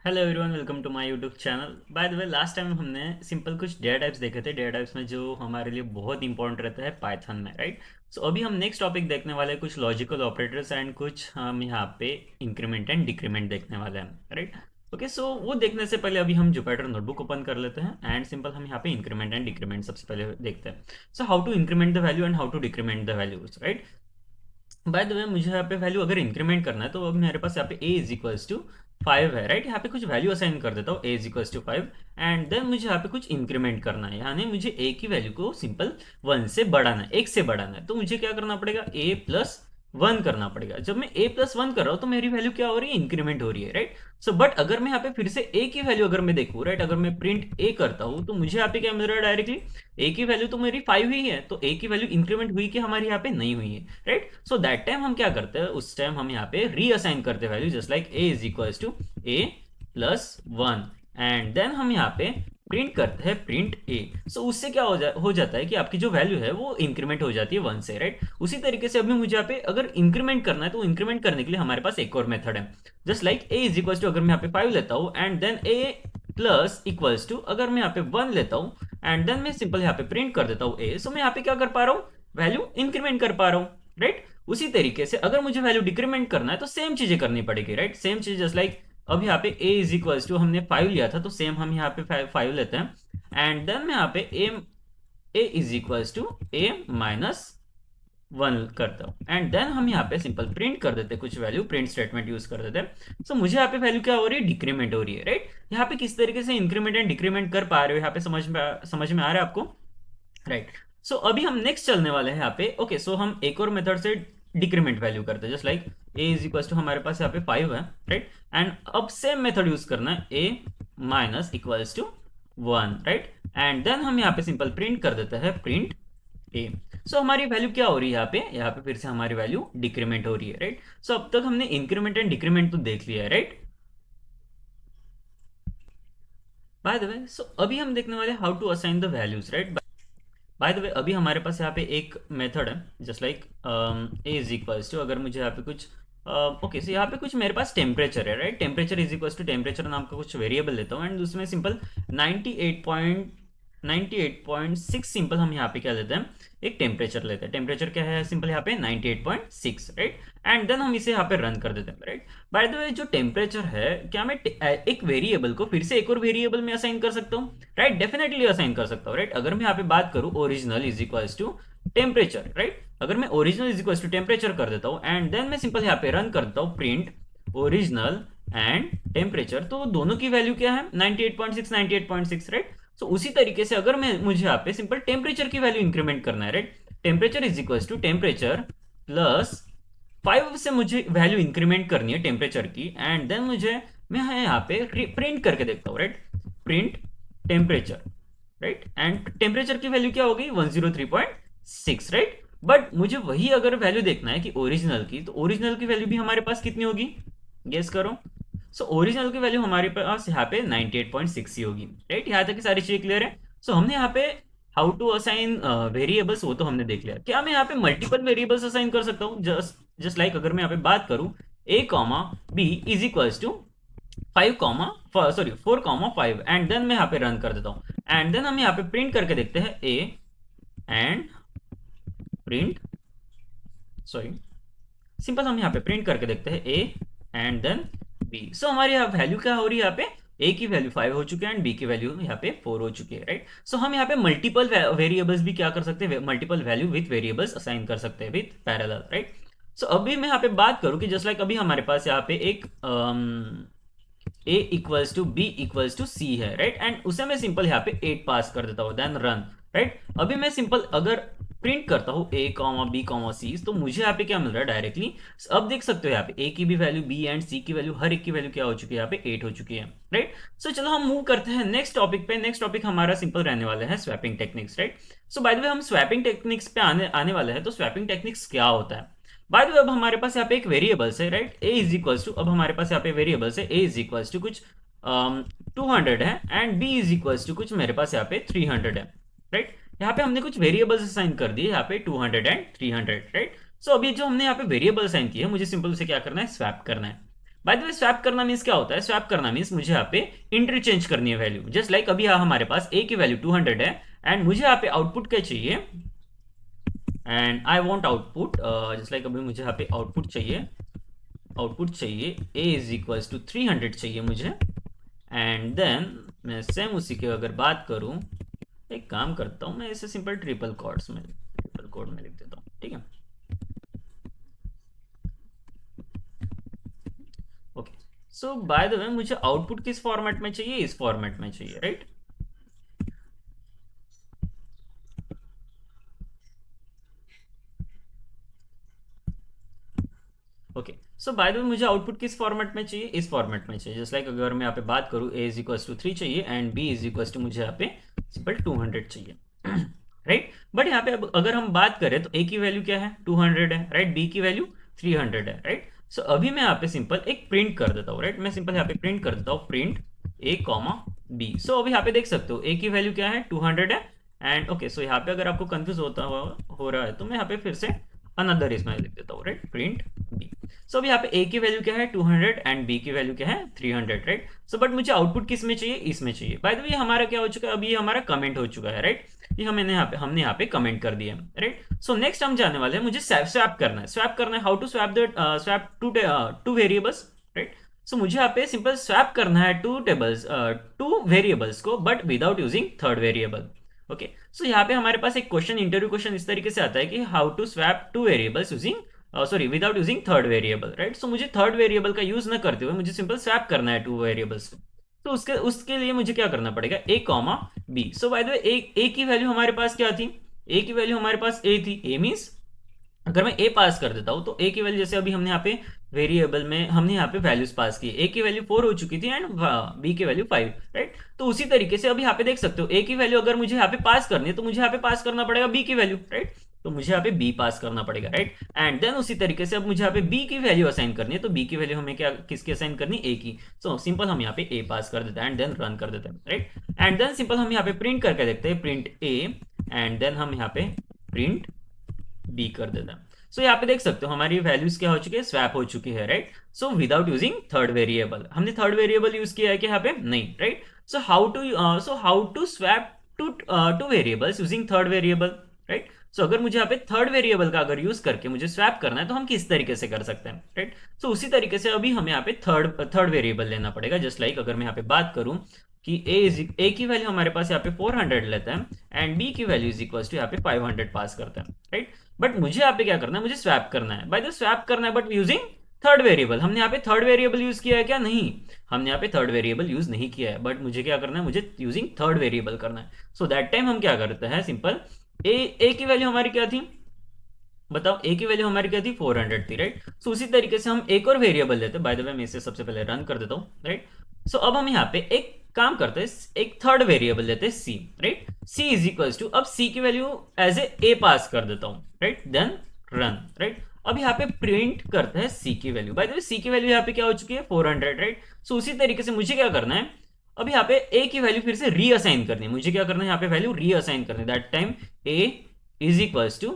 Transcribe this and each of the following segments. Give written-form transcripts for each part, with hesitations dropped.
Hello everyone, welcome to my YouTube channel. By the way, last time हमने simple कुछ data types देखे थे। Data types में जो हमारे लिए बहुत इंपॉर्टेंट रहता है पाइथन में, राइट। सो अभी हम नेक्स्ट टॉपिक देखने वाले हैं, कुछ लॉजिकल ऑपरेटर्स एंड कुछ हम यहाँ पे इंक्रीमेंट एंड डिक्रीमेंट देखने वाले हैं, राइट। ओके, सो वो देखने से पहले अभी हम जुपिटर नोटबुक ओपन कर लेते हैं एंड सिंपल हम यहाँ पे इंक्रीमेंट एंड डिक्रीमेंट सबसे पहले देखते हैं। So how to increment the value and how to decrement the values, right. By the way, मुझे यहाँ पे वैल्यू अगर इंक्रीमेंट करना है तो अब मेरे पास यहाँ पे a इज इक्वल्स टू 5 है, राइट। यहाँ पे कुछ वैल्यू असाइन कर देता हूँ, a is equals to 5 and then मुझे यहाँ पे कुछ इंक्रीमेंट करना है, यानी मुझे a की वैल्यू को सिंपल 1 से बढ़ाना है, 1 से बढ़ाना है। तो मुझे क्या करना पड़ेगा, a प्लस 1 करना पड़ेगा। जब मैं a प्लस 1 कर रहा हूँ तो मेरी वैल्यू क्या हो रही है, इंक्रीमेंट हो रही है, राइट। सो बट अगर मैं यहाँ पे फिर से a की वैल्यू अगर मैं देखूँ, राइट, अगर मैं प्रिंट a करता हूँ तो मुझे यहाँ पे क्या मिल रहा है डायरेक्टली, a की वैल्यू तो मेरी 5 ही है, तो a की वैल्यू इंक्रीमेंट हुई कि हमारी यहाँ पे नहीं हुई है, राइट। सो दैट टाइम हम क्या करते हैं, उस टाइम हम यहाँ पे रीअसाइन करते हैं value, just like a is equals to a plus 1 and then हम यहाँ पे प्रिंट करते हैं प्रिंट a। सो उससे क्या हो जाता है कि आपकी जो वैल्यू है वो इंक्रीमेंट हो जाती है 1 से, राइट। उसी तरीके से अभी मुझे यहाँ पे अगर इंक्रीमेंट करना है तो इंक्रीमेंट करने के लिए हमारे पास एक और मेथड है, just like a is equals to, अगर मैं यहाँ पे 5 लेता हूँ and then a plus equals to, अगर मैं यहाँ पे 1 लेता हूँ एंड देन मैं सिंपल यहाँ पे प्रिंट कर देता हूँ a। सो मैं यहाँ पे क्या कर पा रहा हूँ, वैल्यू इंक्रीमेंट कर पा रहा हूँ, राइट। उसी तरीके से अगर मुझे वैल्यू डिक्रीमेंट करना है तो सेम चीजें करनी पड़ेगी, राइट। सेम चीज जस्ट लाइक अब यहाँ पे a इज इक्वल्स टू, हमने 5 लिया था तो सेम हम यहाँ पे 5 लेते हैं एंड देन मैं यहाँ पे a is equals to a minus 1 करता हूँ एंड देन हम यहाँ पे सिंपल प्रिंट कर देते हैं कुछ वैल्यू, प्रिंट स्टेटमेंट यूज कर देते हैं। सो मुझे यहाँ पे वैल्यू क्या हो रही है, डिक्रीमेंट हो रही है, राइट। यहाँ पे किस तरीके से इंक्रीमेंट एंड डिक्रीमेंट कर पा रहे हो, यहाँ पे समझ में आ रहा है आपको, राइट। सो अभी हम नेक्स्ट चलने वाले हैं यहाँ पे। ओके, सो हम एक और मेथड से डिक्रीमेंट वैल्यू करते हैं, just like a is equal to, हमारे पास यहाँ पे 5 है, राइट। एंड अब सेम मेथड यूज करना है, a minus equals to 1, right. And then हम यहाँ पे सिंपल प्रिंट कर देते हैं प्रिंट a। सो हमारी वैल्यू क्या हो रही है यहाँ पे फिर से हमारी वैल्यू डिक्रीमेंट हो रही है, राइट। सो अब तक हमने इंक्रीमेंट एंड डिक्रीमेंट तो देख लिया है, right. By the way, so अभी हम देखने वाले how to assign the values, right. By the way, अभी हमारे पास यहाँ पे एक मेथड है, just like a is equals to, अगर मुझे यहाँ पे कुछ ओके, सो यहाँ पे कुछ मेरे पास टेम्परेचर है, right. Temperature is equals to temperature नाम का कुछ वेरिएबल लेता हूँ एंड उसमें सिंपल 98.6 सिंपल हम यहाँ पे क्या लेते हैं, एक टेम्परेचर लेते हैं। टेम्परेचर क्या है, सिंपल यहाँ पे 98.6, राइट। एंड देन हम इसे यहाँ पे रन कर देते हैं, राइट। बाय द वे, जो टेम्परेचर है, क्या मैं एक वेरिएबल को फिर से एक और वेरिएबल में असाइन कर सकता हूँ, राइट। डेफिनेटली असाइन कर सकता हूँ, राइट। अगर मैं यहाँ पे बात करूँ original is equals to temperature, right. अगर मैं original is equals to temperature कर देता हूँ एंड देन मैं सिंपल यहाँ पे रन करता हूँ प्रिंट ओरिजिनल एंड टेम्परेचर, तो दोनों की वैल्यू क्या है, 98.6 98.6, राइट। सो उसी तरीके से अगर मैं मुझे यहाँ पे सिंपल टेम्परेचर की वैल्यू इंक्रीमेंट करना है, right. Temperature is equals to temperature plus 5 से मुझे वैल्यू इंक्रीमेंट करनी है टेम्परेचर की एंड देन मुझे मैं यहाँ पे प्रिंट करके देखता हूँ, right. Print temperature, right. And temperature की वैल्यू क्या हो गई, 103.6, राइट। बट मुझे वही अगर वैल्यू देखना है कि ओरिजिनल की, तो ओरिजिनल की वैल्यू भी हमारे पास कितनी होगी, गेस करो। सो ओरिजिनल की वैल्यू हमारे पास यहाँ पे 98.6 ही होगी, राइट। यहाँ तक की सारी चीजें क्लियर है। सो हमने यहाँ पे हाउ टू असाइन वेरिएबल्स वो तो हमने देख लिया। क्या मैं यहाँ पे मल्टीपल वेरिएबल्स असाइन कर सकता हूँ, जस्ट लाइक अगर मैं यहाँ पे बात करूँ a comma b is equals to 4 comma 5 and then मैं यहाँ पे रन कर देता हूँ एंड देन हम यहाँ पे प्रिंट करके देखते हैं a and print, sorry, simple हम यहाँ पे प्रिंट करके देखते हैं a एंड देन b। सो हमारी यहाँ वैल्यू क्या हो रही है, यहाँ पे a की वैल्यू 5 हो चुकी है एंड b की वैल्यू यहाँ पे 4 हो चुकी है, राइट। सो हम यहाँ पे मल्टीपल वेरिएबल्स भी क्या कर सकते हैं, multiple value with variables assign कर सकते हैं विथ पैरेलल, राइट। सो अभी मैं यहाँ पे बात करूँ कि जस्ट लाइक अभी हमारे पास यहाँ पे एक a equals to b equals to c है, राइट। एंड उसे मैं सिंपल यहाँ पे 8 पास कर देता हूँ देन रन, राइट। अभी मैं सिंपल अगर प्रिंट करता हूँ a comma b comma c, तो मुझे यहाँ पे क्या मिल रहा है डायरेक्टली, अब देख सकते हो यहाँ पे a की भी वैल्यू, b एंड c की वैल्यू, हर एक की वैल्यू क्या हो चुकी है, यहाँ पे 8 हो चुकी है, राइट। सो चलो हम मूव करते हैं नेक्स्ट टॉपिक पे। नेक्स्ट टॉपिक हमारा सिंपल रहने वाला है swapping techniques, right. So by the वे, हम स्वैपिंग टेक्निक्स पे आने वाले हैं। तो स्वैपिंग टेक्निक्स क्या होता है, बाय द वे, अब हमारे पास यहाँ पे एक वेरिएबल्स है, right. a is equals to, अब हमारे पास यहाँ पे वेरिएबल्स है, a इज इक्वल्स टू कुछ 200 है and b is equals to कुछ मेरे पास यहाँ पे 300 है, राइट। यहाँ पे हमने कुछ वेरिएबल्स असाइन कर दिए, यहाँ पे 200 एंड 300, राइट। सो अभी जो हमने यहाँ पे वेरिएबल असाइन किए, मुझे सिंपल उसे क्या करना है, स्वैप करना है। बाय द वे स्वैप करना मीन्स क्या होता है, स्वैप करना मीन्स मुझे यहाँ पे इंटरचेंज करनी है वैल्यू, जस्ट लाइक अभी यहाँ हमारे पास ए की वैल्यू 200 है एंड मुझे यहाँ पे आउटपुट क्या चाहिए, and I want output, just like अभी मुझे यहाँ पे आउटपुट चाहिए, आउटपुट चाहिए ए इज इक्वल्स टू 300 चाहिए मुझे, एंड देन मैं सेम उसी की अगर बात करूँ, एक काम करता हूँ मैं इसे सिंपल ट्रिपल कोड में लिख देता हूँ, ठीक है। Okay, so by the way मुझे आउटपुट किस फॉर्मेट में चाहिए, इस फॉर्मेट में चाहिए, right. Okay, so by the way मुझे आउटपुट किस फॉर्मेट में चाहिए, इस फॉर्मेट में चाहिए, जस्ट लाइक अगर मैं यहाँ पे बात करूँ ए इज इक्वल्स टू 3 चाहिए and b is equals to मुझे यहाँ पे सिंपल 200 चाहिए, राइट। बट यहाँ पे अब अगर हम बात करें तो ए की वैल्यू क्या है, 200 है, राइट, बी की वैल्यू 300 है, राइट। सो अभी मैं यहाँ पे सिंपल एक प्रिंट कर देता हूँ, राइट, मैं सिंपल यहाँ पे प्रिंट कर देता हूँ, प्रिंट ए कॉमा बी। सो अभी यहाँ पे देख सकते हो ए की वैल्यू क्या है, 200 है, एंड ओके, सो यहाँ पे अगर आपको कंफ्यूज हो रहा है तो मैं यहाँ पे फिर से अनदर इसमें लिख देता हूँ, राइट, प्रिंट बी। सो अभी यहाँ पे ए की वैल्यू क्या है 200 एंड बी की वैल्यू क्या है 300, राइट। सो बट मुझे आउटपुट किस में चाहिए, इसमें चाहिए। बाय द वे हमारा क्या हो चुका है, अभी ये हमारा कमेंट हो चुका है, राइट, ये हमने यहाँ पे कमेंट कर दिया, राइट। सो नेक्स्ट हम जाने वाले हैं, मुझे स्वैप करना है, स्वैप करना है, how to swap the swap two variables, right. So मुझे यहाँ पे सिंपल स्वैप करना है टू वेरिएबल्स को, but without using third variable. Okay, so यहाँ पे हमारे पास एक क्वेश्चन, इंटरव्यू क्वेश्चन इस तरीके से आता है कि how to swap two variables using sorry without using third variable, right. So मुझे थर्ड वेरिएबल का यूज न करते हुए मुझे सिंपल स्वैप करना है टू वेरिएबल्स। तो उसके उसके लिए मुझे क्या करना पड़ेगा, A comma B. So by the way A की वैल्यू हमारे पास क्या थी, ए की वैल्यू हमारे पास ए थी, ए मीन्स अगर मैं ए पास कर देता हूं तो ए की वैल्यू, जैसे अभी हमने यहाँ पे वेरिएबल में हमने यहाँ पे वैल्यूज पास की, ए की वैल्यू 4 हो चुकी थी एंड बी की वैल्यू 5, राइट। तो उसी तरीके से अभी यहाँ पे देख सकते हो ए की वैल्यू अगर मुझे यहाँ पे पास करनी है तो मुझे यहाँ पे पास करना पड़ेगा बी की वैल्यू, राइट। तो मुझे यहाँ पे बी पास करना पड़ेगा, राइट। एंड देन उसी तरीके से अब मुझे यहाँ पे बी की वैल्यू असाइन करनी है, तो बी की वैल्यू हमें क्या किसकी असाइन करनी, ए की। सो सिंपल हम यहाँ पे ए पास कर देते हैं एंड देन रन कर देते हैं, राइट। एंड देन सिंपल हम यहाँ पे प्रिंट करके देखते हैं, प्रिंट ए एंड देन हम यहाँ पे प्रिंट बी कर देते हैं। सो यहाँ पे देख सकते हो हमारी वैल्यूज क्या हो चुकी है, स्वैप हो चुकी है, right. So without using third variable, हमने थर्ड वेरिएबल यूज किया है कि यहाँ पे नहीं, right. So how to swap two variables using third variable, right. So अगर मुझे यहाँ पे थर्ड वेरिएबल का अगर यूज करके मुझे स्वैप करना है तो हम किस तरीके से कर सकते हैं, राइट। सो उसी तरीके से अभी हमें यहाँ पे थर्ड वेरिएबल लेना पड़ेगा, जस्ट लाइक अगर मैं यहाँ पे बात करूं कि ए की वैल्यू हमारे पास यहाँ पे 400 लेते हैं एंड बी की वैल्यू इज इक्वल टू यहाँ पे 500 पास करते हैं, राइट। बट मुझे यहाँ पे क्या करना है, मुझे स्वैप करना है, बाय द स्वैप करना है बट यूजिंग थर्ड वेरिएबल। हमने यहाँ पे थर्ड वेरिएबल यूज किया है क्या, नहीं, हमने यहाँ पे थर्ड वेरिएबल यूज नहीं किया है, बट मुझे क्या करना है, मुझे यूजिंग थर्ड वेरिएबल करना है। सो दैट टाइम हम क्या करते हैं, सिंपल ए की वैल्यू हमारी क्या थी, बताओ, ए की वैल्यू हमारी क्या थी 400 थी, राइट। सो उसी तरीके से हम एक और वेरिएबल लेते हैं, बाय द वे मैं इसे सबसे पहले रन कर देता हूँ, राइट। सो अब हम यहाँ पे एक काम करते हैं, एक थर्ड वेरिएबल लेते हैं C, right. C is equals to, अब सी की वैल्यू एज ए पास कर देता हूँ, राइट, देन रन, राइट। अब यहाँ पे प्रिंट करते हैं सी की वैल्यू, बाय द वे सी की वैल्यू यहाँ पे क्या हो चुकी है 400, राइट। सो उसी तरीके से मुझे क्या करना है, अब यहाँ पे ए की वैल्यू फिर से रीअसाइन करनी है, मुझे क्या करना है, यहाँ पे वैल्यू रीअसाइन करनी है, that time a is equals to,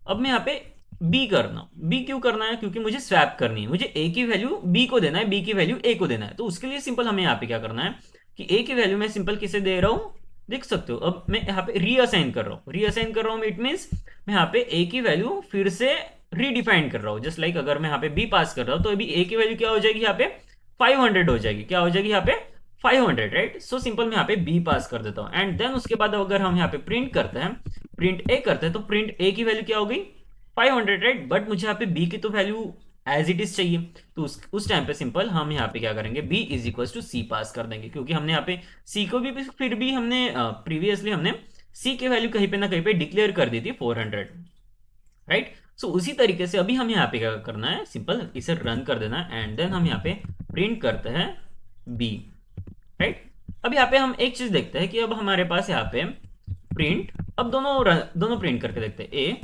अब मैं यहाँ पे बी करना, बी क्यों करना है, क्योंकि मुझे स्वैप करनी है, मुझे ए की वैल्यू बी को देना है, बी की वैल्यू ए को देना है। तो उसके लिए सिंपल हमें यहाँ पे क्या करना है कि ए की वैल्यू मैं सिंपल किसे दे रहा हूँ, देख सकते हो, अब मैं यहाँ पे रीअसाइन कर रहा हूँ, रीअसाइन कर रहा हूँ, इट मीन्स मैं यहाँ पे ए की वैल्यू फिर से रीडिफाइन कर रहा हूँ, जस्ट लाइक अगर मैं यहाँ पे बी पास कर रहा हूँ तो अभी ए की वैल्यू क्या हो जाएगी, यहाँ पे 500 हो जाएगी, क्या हो जाएगी यहाँ पे 500, राइट। सो सिंपल मैं यहाँ पे बी पास कर देता हूँ एंड देन उसके बाद अगर हम यहाँ पे प्रिंट करते हैं, प्रिंट ए करते हैं, तो प्रिंट ए की वैल्यू क्या हो गई 500, राइट। बट मुझे यहाँ पे बी की तो वैल्यू एज इट इज चाहिए, तो उस टाइम पे सिंपल हम यहाँ पे क्या करेंगे, बी इज इक्वल टू सी पास कर देंगे, क्योंकि हमने यहाँ पे सी को भी फिर भी हमने प्रीवियसली हमने सी की वैल्यू कहीं पे ना कहीं पे डिक्लेयर कर दी थी 400, राइट। सो उसी तरीके से अभी हमें यहाँ पे क्या करना है, सिंपल इसे रन कर देना है एंड देन हम यहाँ पे प्रिंट करते हैं बी, राइट। अब यहाँ पे हम एक चीज देखते हैं कि अब हमारे पास यहाँ पे प्रिंट, अब दोनों प्रिंट करके देखते हैं ए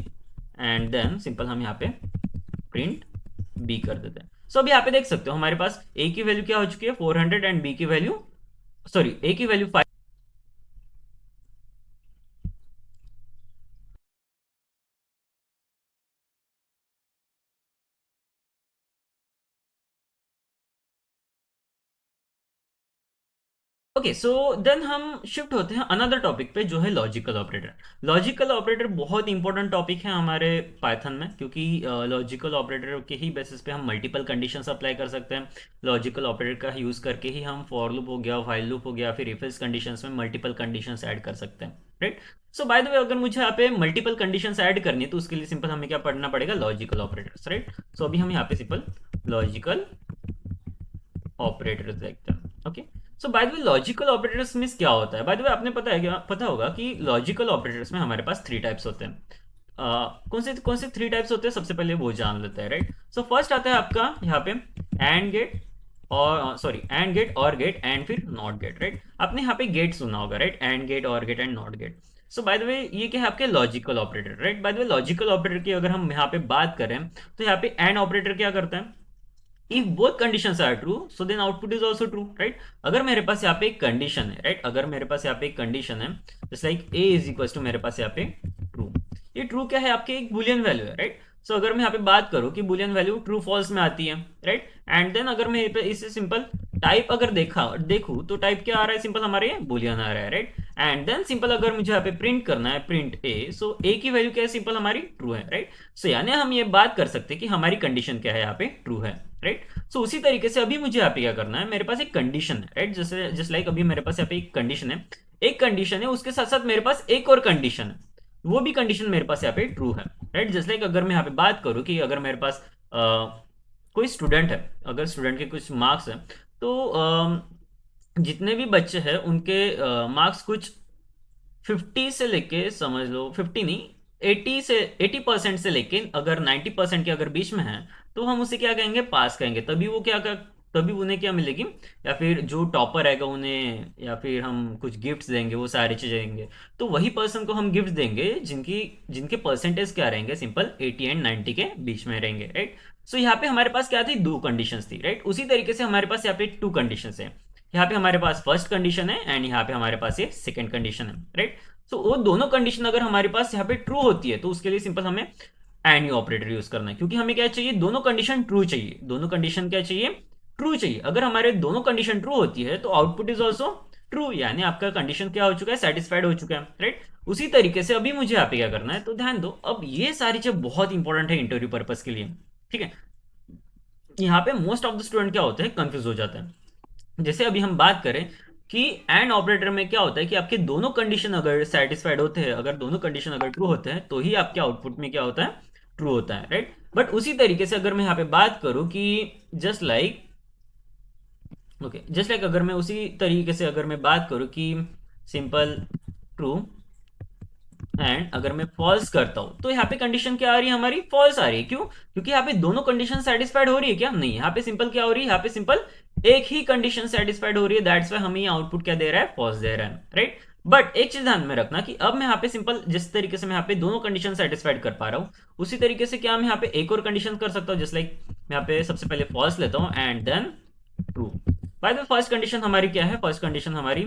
एंड देन सिंपल हम यहाँ पे प्रिंट बी कर देते हैं। सो अभी यहाँ पे देख सकते हो हमारे पास ए की वैल्यू क्या हो चुकी है 400 एंड बी की वैल्यू, सॉरी ए की वैल्यू 5 ओके, सो देन हम शिफ्ट होते हैं अनदर टॉपिक पे, जो है लॉजिकल ऑपरेटर। लॉजिकल ऑपरेटर बहुत इंपॉर्टेंट टॉपिक है हमारे पाइथन में, क्योंकि लॉजिकल ऑपरेटर के ही बेसिस पे हम मल्टीपल कंडीशंस अप्लाई कर सकते हैं। लॉजिकल ऑपरेटर का यूज़ करके ही हम फॉर लूप हो गया, व्हाइल लूप हो गया, फिर इफ एल्स कंडीशंस में मल्टीपल कंडीशंस ऐड कर सकते हैं, right. So by the way, अगर मुझे यहाँ पे मल्टीपल कंडीशंस ऐड करनी है तो उसके लिए सिंपल हमें क्या पढ़ना पड़ेगा, लॉजिकल ऑपरेटर्स, राइट। सो अभी हम यहाँ पे सिंपल लॉजिकल ऑपरेटर्स देखते हैं, okay. So by the way, logical operators means क्या होता है? बाय द वे, आपने पता है क्या, पता होगा कि लॉजिकल ऑपरेटर्स में हमारे पास थ्री टाइप्स होते हैं। कौन से थ्री टाइप्स होते हैं, सबसे पहले वो जान लेते हैं, राइट। सो फर्स्ट आता है आपका यहाँ पे and gate, or sorry and gate, or gate, and फिर नॉट गेट, राइट। आपने यहाँ पे गेट सुना होगा, right, and gate, or gate and not gate. So by the way, ये क्या है आपके logical operator, right. By the way, logical operator की अगर हम यहाँ पे बात करें तो यहाँ पे एंड ऑपरेटर क्या करता है, if both conditions are true so then output is also true, right। अगर मेरे पास यहाँ पे एक कंडीशन है, राइट, अगर मेरे पास यहाँ पे एक कंडीशन है, जैसे like a is equal to मेरे पास यहाँ पे ट्रू। ये ट्रू क्या है, आपके एक बुलियन वैल्यू है, राइट। सो अगर मैं यहाँ पे बात करूँ कि बुलियन वैल्यू ट्रू फॉल्स में आती है, राइट, एंड देन अगर मैं इसे सिंपल टाइप अगर देखूँ तो टाइप क्या आ रहा है, सिंपल हमारे ये बुलियन आ रहा है, राइट। एंड देन सिंपल अगर मुझे यहाँ पे प्रिंट करना है, प्रिंट ए, सो ए की वैल्यू क्या है, सिंपल हमारी ट्रू है, राइट। सो यानी हम ये बात कर सकते हैं कि हमारी कंडीशन क्या है, यहाँ पे ट्रू है, राइट। सो उसी तरीके से अभी मुझे यहाँ पे क्या करना है, मेरे पास एक कंडीशन है, राइट, जैसे जस्ट लाइक अभी मेरे पास यहाँ पे एक कंडीशन है, उसके साथ साथ मेरे पास एक और कंडीशन है, वो भी कंडीशन मेरे पास यहाँ पे ट्रू है, राइट। जस्ट लाइक अगर मैं यहाँ पे बात करूँ कि अगर मेरे पास कोई स्टूडेंट है, अगर स्टूडेंट के कुछ मार्क्स हैं, तो जितने भी बच्चे हैं उनके मार्क्स कुछ 50 से लेके, समझ लो 50 नहीं, 80% से लेके अगर 90% के अगर बीच में है, तो हम उसे क्या कहेंगे, पास कहेंगे। तभी वो क्या कर, तभी उन्हें क्या मिलेगी, या फिर जो टॉपर रहेगा उन्हें, या फिर हम कुछ गिफ्ट्स देंगे, वो सारी चीजें देंगे। तो वही पर्सन को हम गिफ्ट देंगे जिनकी जिनके परसेंटेज क्या रहेंगे, सिंपल 80 एंड 90 के बीच में रहेंगे, राइट। सो यहाँ पे हमारे पास क्या थी, दो कंडीशंस थी, राइट। उसी तरीके से हमारे पास यहाँ पे टू कंडीशंस है। यहाँ पे हमारे पास फर्स्ट कंडीशन है एंड यहाँ पे हमारे पास ये सेकंड कंडीशन है, राइट। तो वो दोनों कंडीशन अगर हमारे पास यहाँ पे ट्रू होती है तो उसके लिए सिंपल हमें एंड ऑपरेटर यूज करना है, क्योंकि हमें क्या चाहिए, दोनों कंडीशन ट्रू चाहिए। दोनों कंडीशन क्या चाहिए, ट्रू चाहिए। अगर हमारे दोनों कंडीशन ट्रू होती है तो आउटपुट इज ऑल्सो ट्रू, यानी आपका कंडीशन क्या हो चुका है, सेटिस्फाइड हो चुका है, राइट। उसी तरीके से अभी मुझे यहाँ पे क्या करना है, तो ध्यान दो, अब ये सारी चीज बहुत इंपॉर्टेंट है इंटरव्यू पर्पज के लिए, ठीक है। यहाँ पे मोस्ट ऑफ द स्टूडेंट क्या होते हैं, कंफ्यूज हो जाते हैं। जैसे अभी हम बात करें कि एंड ऑपरेटर में क्या होता है कि आपके दोनों कंडीशन अगर सेटिस्फाइड होते हैं, अगर दोनों कंडीशन अगर ट्रू होते हैं, तो ही आपके आउटपुट में क्या होता है, ट्रू होता है, राइट। बट उसी तरीके से अगर मैं यहाँ पे बात करूं कि जस्ट लाइक जस्ट लाइक अगर मैं उसी तरीके से अगर मैं बात करूं कि सिंपल ट्रू एंड अगर मैं फॉल्स करता हूं, तो यहाँ पे कंडीशन क्या आ रही है, हमारी फॉल्स आ रही है। क्यों? क्योंकि यहाँ पे दोनों कंडीशन सेटिस्फाइड हो रही है क्या, नहीं, यहाँ पे सिंपल क्या हो रही है, यहाँ पे सिंपल एक ही कंडीशन सेटिस्फाइड हो रही है, दैट्स वाई हमें आउटपुट क्या दे रहा है, फॉल्स दे रहा है, राइट। बट एक चीज ध्यान में रखना कि अब मैं यहाँ पे सिंपल जिस तरीके से मैं यहाँ पे दोनों कंडीशन सेटिस्फाइड कर पा रहा हूँ, उसी तरीके से क्या मैं यहाँ पे एक और कंडीशन कर सकता हूँ, जस्ट लाइक मैं यहाँ पे सबसे पहले फॉल्स लेता हूँ and then true. By the first condition हमारी क्या है, फर्स्ट कंडीशन हमारी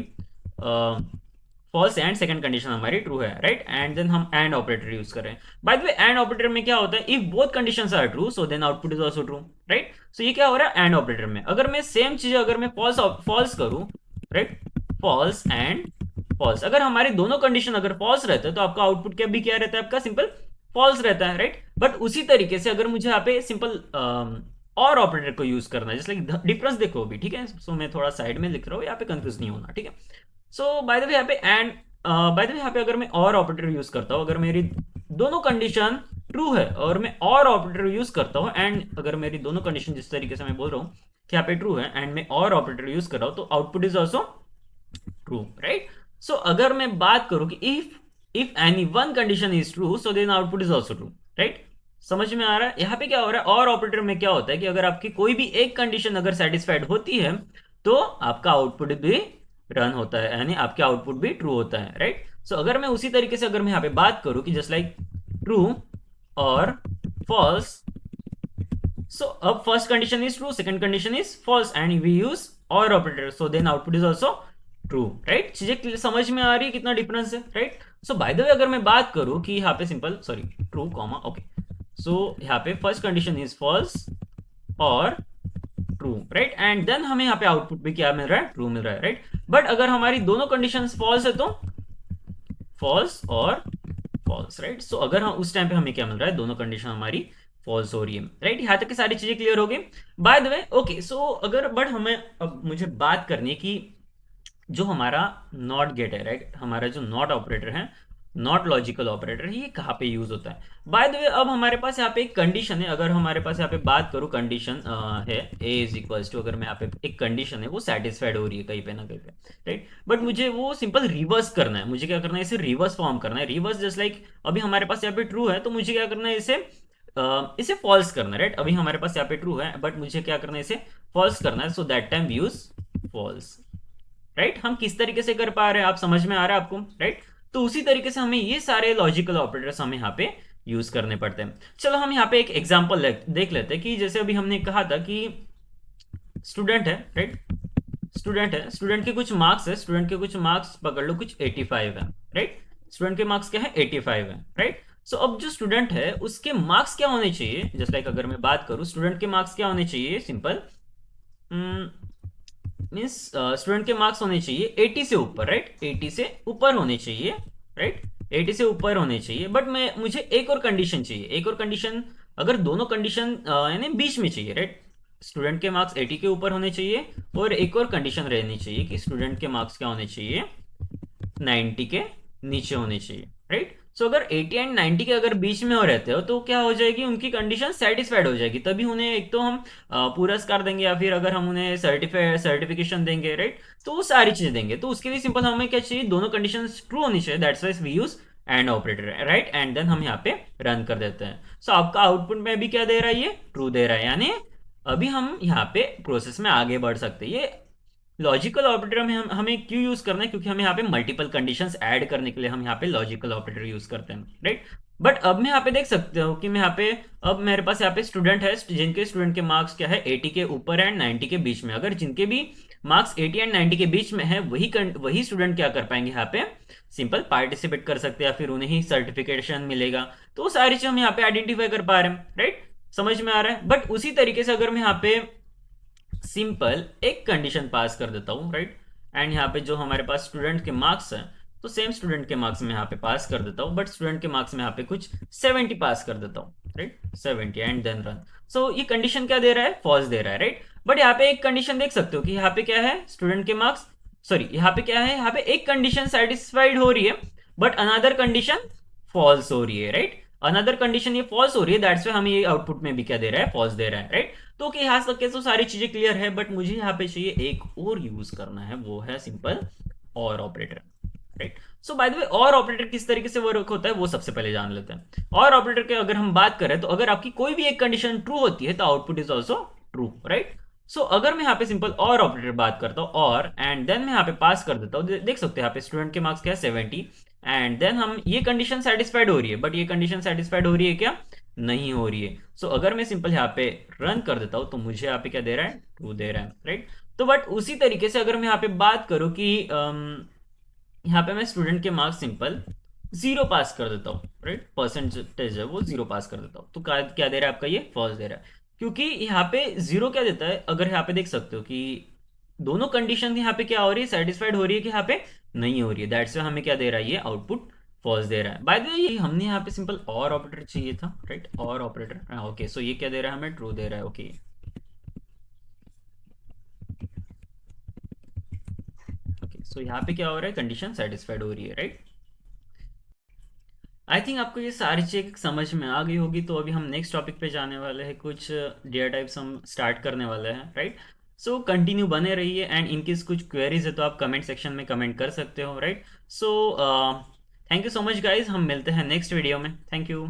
फॉल्स एंड सेकंड कंडीशन हमारी ट्रू है, राइट। एंड देन हम एंड ऑपरेटर यूज कर रहे हैं। By the way, and operator में क्या होता है, if both conditions are true so then output is also true, right. So ये क्या हो रहा है, एंड ऑपरेटर में अगर मैं सेम चीज अगर मैं फॉल्स फॉल्स करूं, राइट, फॉल्स एंड फॉल्स, अगर हमारे दोनों कंडीशन अगर फॉल्स रहते हैं तो आपका आउटपुट क्या भी क्या रहता है, आपका सिंपल फॉल्स रहता है, राइट। बट उसी तरीके से अगर मुझे यहाँ पे सिंपल और ऑपरेटर को यूज करना है, जैसे डिफरेंस देखो भी, ठीक है। सो मैं थोड़ा साइड में लिख रहा हूँ, यहाँ पे कंफ्यूज नहीं होना, ठीक है। सो बाय द वे, यहाँ पे एंड बाय द वे, यहाँ पे अगर मैं और ऑपरेटर यूज करता हूँ, अगर मेरी दोनों कंडीशन ट्रू है और मैं और ऑपरेटर यूज करता हूँ, एंड अगर मेरी दोनों कंडीशन जिस तरीके से मैं बोल रहा हूँ कि यहाँ पे ट्रू है एंड मैं और ऑपरेटर यूज कर रहा हूँ, तो output is also true, right. So अगर मैं बात करूँ कि if any one condition is true so then output is also true, right. समझ में आ रहा है? यहाँ पे क्या हो रहा है, और ऑपरेटर में क्या होता है कि अगर आपकी कोई भी एक कंडीशन अगर सेटिस्फाइड होती है तो आपका आउटपुट भी रन होता है, यानी आपका आउटपुट भी ट्रू होता है, राइट। सो अगर मैं उसी तरीके से अगर मैं यहाँ पे बात करूं कि जस्ट लाइक ट्रू और फॉल्स, सो अब first condition is true, second condition is false and we use or operator, so then output is also true, right. चीजें समझ में आ रही है कितना डिफरेंस है, right. So by the way, अगर मैं बात करूं कि यहाँ पे simple sorry true comma okay, so यहाँ पे फर्स्ट कंडीशन इज फॉल्स और ट्रू, राइट। एंड देन हमें यहाँ पे आउटपुट भी क्या मिल रहा है, ट्रू मिल रहा है, राइट। बट अगर हमारी दोनों कंडीशंस फॉल्स है तो फॉल्स और फॉल्स, राइट। सो अगर हम उस टाइम पे हमें क्या मिल रहा है, दोनों कंडीशन हमारी फॉल्स हो रही है, राइट। यहां तक की सारी चीजें क्लियर हो गई। बाय द वे, ओके, सो अगर बट हमें अब मुझे बात करनी है कि जो हमारा नॉट गेट है, राइट, हमारा जो नॉट ऑपरेटर है, नॉट लॉजिकल ऑपरेटर है, ये कहाँ पे यूज होता है। बाय द वे, अब हमारे पास यहाँ पे एक कंडीशन है, अगर हमारे पास यहाँ पे बात करूँ, कंडीशन है ए इज इक्वल्स टू, अगर मैं यहाँ पे एक कंडीशन है वो सेटिस्फाइड हो रही है कहीं पे ना कहीं पे, राइट। बट मुझे वो सिंपल रिवर्स करना है, मुझे क्या करना है, इसे रिवर्स फॉर्म करना है। रिवर्स जस्ट लाइक अभी हमारे पास यहाँ पे ट्रू है, तो मुझे क्या करना है, इसे फॉल्स करना है, राइट। अभी हमारे पास यहाँ पे ट्रू है, बट मुझे क्या करना है, इसे फॉल्स करना है। So that time use false, right. हम किस तरीके से कर पा रहे हैं, आप समझ में आ रहा है आपको, राइट। तो उसी तरीके से हमें ये सारे लॉजिकल ऑपरेटर्स हमें यहाँ पे यूज करने पड़ते हैं। चलो हम यहाँ पे एक एग्जांपल देख लेते हैं कि जैसे अभी हमने कहा था कि स्टूडेंट है, राइट, स्टूडेंट है, स्टूडेंट के कुछ मार्क्स है, स्टूडेंट के कुछ मार्क्स पकड़ लो, कुछ 85 है, राइट। स्टूडेंट के मार्क्स क्या है, 85 है, राइट। सो अब जो स्टूडेंट है उसके मार्क्स क्या होने चाहिए, जस्ट लाइक अगर मैं बात करूं, स्टूडेंट के मार्क्स क्या होने चाहिए, सिंपल मीन्स स्टूडेंट के मार्क्स होने चाहिए 80 से ऊपर, राइट, 80 से ऊपर होने चाहिए, राइट, 80 से ऊपर होने चाहिए। बट मैं मुझे एक और कंडीशन चाहिए, एक और कंडीशन, अगर दोनों कंडीशन यानी बीच में चाहिए, राइट। स्टूडेंट के मार्क्स 80 के ऊपर होने चाहिए, और एक और कंडीशन रहनी चाहिए कि स्टूडेंट के मार्क्स क्या होने चाहिए, 90 के नीचे होने चाहिए, राइट। सो अगर 80 एंड 90 के अगर बीच में हो रहते हो तो क्या हो जाएगी, उनकी कंडीशन सेटिस्फाइड हो जाएगी, तभी उन्हें एक तो हम पुरस्कार देंगे, या फिर अगर हम उन्हें सर्टिफिकेशन देंगे, राइट, तो वो सारी चीजें देंगे। तो उसके लिए सिंपल हमें क्या चाहिए, दोनों कंडीशन ट्रू होनी चाहिए, that's wise we use and operator, right, and then हम यहाँ पे रन कर देते हैं। सो आपका आउटपुट में अभी क्या दे रहा है, ये ट्रू दे रहा है, यानी अभी हम यहाँ पे प्रोसेस में आगे बढ़ सकते हैं। ये लॉजिकल ऑपरेटर में हमें क्यों यूज करना है, क्योंकि हमें यहाँ पे मल्टीपल कंडीशंस ऐड करने के लिए हम यहाँ पे लॉजिकल ऑपरेटर यूज करते हैं, राइट। बट अब मैं यहाँ पे देख सकते हो कि मैं यहाँ पे, अब मेरे पास यहाँ पे स्टूडेंट है, जिनके स्टूडेंट के मार्क्स क्या है, 80 के ऊपर एंड 90 के बीच में। अगर जिनके भी मार्क्स 80 एंड 90 के बीच में है, वही स्टूडेंट क्या कर पाएंगे, यहाँ पे सिंपल पार्टिसिपेट कर सकते हैं, या फिर उन्हें ही सर्टिफिकेशन मिलेगा। तो वो सारी चीज हम यहाँ पे आइडेंटिफाई कर पा रहे हैं, राइट, समझ में आ रहा है। बट उसी तरीके से अगर मैं यहाँ पे सिंपल एक कंडीशन पास कर देता हूं, राइट, एंड यहाँ पे जो हमारे पास स्टूडेंट के मार्क्स हैं, तो सेम स्टूडेंट के मार्क्स में यहाँ पे पास कर देता हूं, बट स्टूडेंट के मार्क्स में यहाँ पे कुछ 70 पास कर देता हूं, राइट, 70 एंड देन रन। सो ये कंडीशन क्या दे रहा है, फॉल्स दे रहा है, राइट। बट यहाँ पे एक कंडीशन देख सकते हो कि यहाँ पे क्या है, स्टूडेंट के मार्क्स, सॉरी, यहाँ पे क्या है, यहाँ पे एक कंडीशन सेटिस्फाइड हो रही है, बट अनदर कंडीशन फॉल्स हो रही है, राइट। अनदर कंडीशन ये फॉल्स हो रही है, दैट्स वाई हमें ये आउटपुट में भी क्या दे रहा है, फॉल्स दे रहा है, राइट। तो ओके, यहां तक के तो सारी चीजें क्लियर है, बट मुझे यहाँ पे चाहिए एक और यूज करना है, वो है सिंपल और operator, right. So by the वे, और ऑपरेटर किस तरीके से वर्क होता है वो सबसे पहले जान लेते हैं। और ऑपरेटर के अगर हम बात करें, तो अगर आपकी कोई भी एक कंडीशन ट्रू होती है तो output is also true, right. So अगर मैं यहाँ पे सिंपल और ऑपरेटर बात करता हूँ, और एंड देन मैं यहाँ पे पास कर देता हूँ, देख सकते हैं यहाँ पे स्टूडेंट के मार्क्स क्या है, 70, एंड देन हम ये कंडीशन सेटिस्फाइड हो रही है, बट ये कंडीशन सेटिस्फाइड हो रही है क्या, नहीं हो रही है। सो अगर मैं सिंपल यहाँ पे रन कर देता हूं, तो मुझे यहाँ पे क्या दे रहा है, ट्रू दे रहा है, राइट। तो बट उसी तरीके से अगर मैं यहाँ पे बात करूं कि यहाँ पे मैं स्टूडेंट के मार्क्स सिंपल 0 पास कर देता हूँ, राइट, परसेंटेज है वो 0 पास कर देता हूँ, तो क्या दे रहा है आपका, ये फॉल्स दे रहा है। क्योंकि यहाँ पे 0 क्या देता है, अगर यहाँ पे देख सकते हो कि दोनों कंडीशन यहाँ पे क्या हो रही है, सेटिस्फाइड हो रही है कि यहाँ पे नहीं हो रही है, दैट्स वाई हमें क्या दे रहा है, ये आउटपुट फॉल्स दे रहा है। बाय द वे, ये हमने यहाँ पे सिंपल और ऑपरेटर चाहिए था, राइट, और ऑपरेटर, ओके। सो ये क्या दे रहा है, हमें ट्रू दे रहा है, ओके। ओके, सो यहाँ पे क्या हो रहा है, कंडीशन सेटिस्फाइड हो रही है, राइट। आई थिंक आपको ये सारी चीज़ समझ में आ गई होगी। तो अभी हम नेक्स्ट टॉपिक पे जाने वाले हैं, कुछ डेटा टाइप्स हम स्टार्ट करने वाले हैं, राइट। सो कंटिन्यू बने रहिए, एंड इनकेस कुछ क्वेरीज है तो आप कमेंट सेक्शन में कमेंट कर सकते हो, right. So thank you so much guys, हम मिलते हैं नेक्स्ट वीडियो में, थैंक यू।